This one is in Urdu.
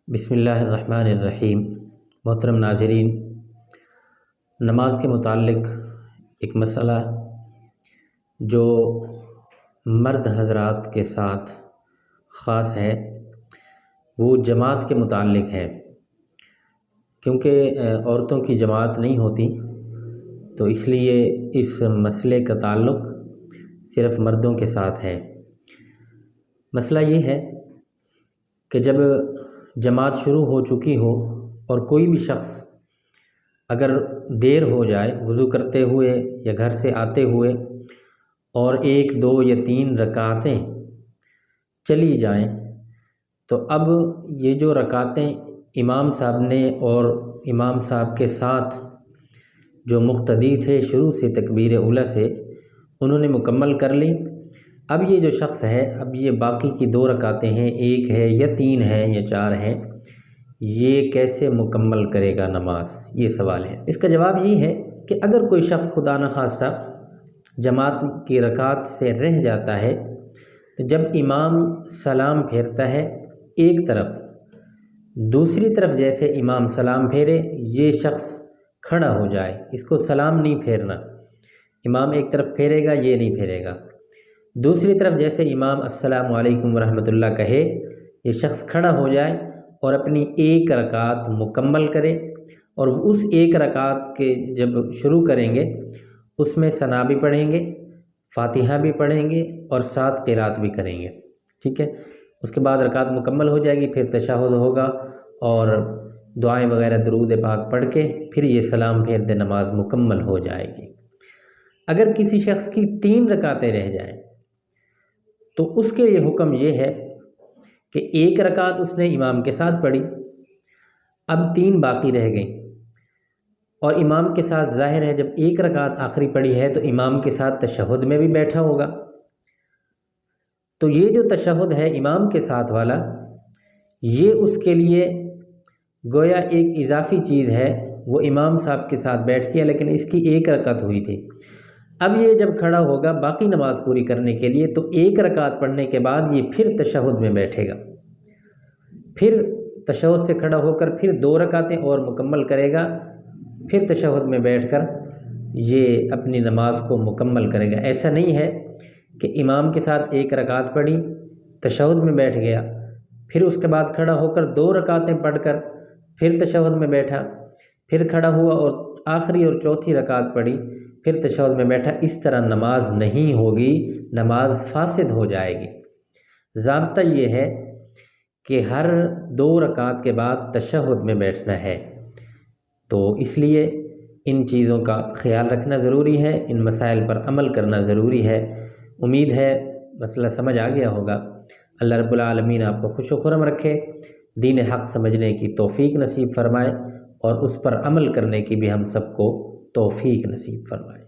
بسم اللہ الرحمن الرحیم۔ محترم ناظرین، نماز کے متعلق ایک مسئلہ جو مرد حضرات کے ساتھ خاص ہے وہ جماعت کے متعلق ہے، کیونکہ عورتوں کی جماعت نہیں ہوتی تو اس لیے اس مسئلے کا تعلق صرف مردوں کے ساتھ ہے۔ مسئلہ یہ ہے کہ جب جماعت شروع ہو چکی ہو اور کوئی بھی شخص اگر دیر ہو جائے وضو کرتے ہوئے یا گھر سے آتے ہوئے اور 1 2 یا 3 رکعتیں چلی جائیں تو اب یہ جو رکعتیں امام صاحب نے اور امام صاحب کے ساتھ جو مقتدی تھے شروع سے تکبیر اولیٰ سے انہوں نے مکمل کر لی۔ اب یہ جو شخص ہے اب یہ باقی کی 2 رکعتیں ہیں، 1 ہے یا 3 ہے یا 4 ہیں، یہ کیسے مکمل کرے گا نماز؟ یہ سوال ہے۔ اس کا جواب یہ ہے کہ اگر کوئی شخص خدا نخواستہ جماعت کی رکعت سے رہ جاتا ہے، جب امام سلام پھیرتا ہے ایک طرف، دوسری طرف جیسے امام سلام پھیرے یہ شخص کھڑا ہو جائے، اس کو سلام نہیں پھیرنا، امام ایک طرف پھیرے گا یہ نہیں پھیرے گا، دوسری طرف جیسے امام السلام علیکم ورحمۃ اللہ کہے یہ شخص کھڑا ہو جائے اور اپنی 1 رکعت مکمل کرے، اور اس 1 رکعت کے جب شروع کریں گے اس میں ثنا بھی پڑھیں گے، فاتحہ بھی پڑھیں گے اور ساتھ قرات بھی کریں گے، ٹھیک ہے۔ اس کے بعد رکعت مکمل ہو جائے گی، پھر تشہد ہوگا اور دعائیں وغیرہ درود پاک پڑھ کے پھر یہ سلام پھیر دے، نماز مکمل ہو جائے گی۔ اگر کسی شخص کی 3 رکعتیں رہ جائیں تو اس کے لیے حکم یہ ہے کہ 1 رکعت اس نے امام کے ساتھ پڑھی، اب 3 باقی رہ گئیں اور امام کے ساتھ ظاہر ہے جب 1 رکعت آخری پڑھی ہے تو امام کے ساتھ تشہد میں بھی بیٹھا ہوگا، تو یہ جو تشہد ہے امام کے ساتھ والا یہ اس کے لیے گویا ایک اضافی چیز ہے، وہ امام صاحب کے ساتھ بیٹھ گیا لیکن اس کی 1 رکعت ہوئی تھی۔ اب یہ جب کھڑا ہوگا باقی نماز پوری کرنے کے لیے تو 1 رکعت پڑھنے کے بعد یہ پھر تشہد میں بیٹھے گا، پھر تشہد سے کھڑا ہو کر پھر 2 رکعتیں اور مکمل کرے گا، پھر تشہد میں بیٹھ کر یہ اپنی نماز کو مکمل کرے گا۔ ایسا نہیں ہے کہ امام کے ساتھ 1 رکعت پڑھی، تشہد میں بیٹھ گیا، پھر اس کے بعد کھڑا ہو کر 2 رکعتیں پڑھ کر پھر تشہد میں بیٹھا، پھر کھڑا ہوا اور آخری اور چوتھی رکعت پڑھی، پھر تشہد میں بیٹھا۔ اس طرح نماز نہیں ہوگی، نماز فاسد ہو جائے گی۔ ضابطہ یہ ہے کہ ہر 2 رکعت کے بعد تشہد میں بیٹھنا ہے، تو اس لیے ان چیزوں کا خیال رکھنا ضروری ہے، ان مسائل پر عمل کرنا ضروری ہے۔ امید ہے مسئلہ سمجھ آ گیا ہوگا۔ اللہ رب العالمین آپ کو خوش و خرم رکھے، دین حق سمجھنے کی توفیق نصیب فرمائے اور اس پر عمل کرنے کی بھی ہم سب کو توفیق نصیب فرمائے۔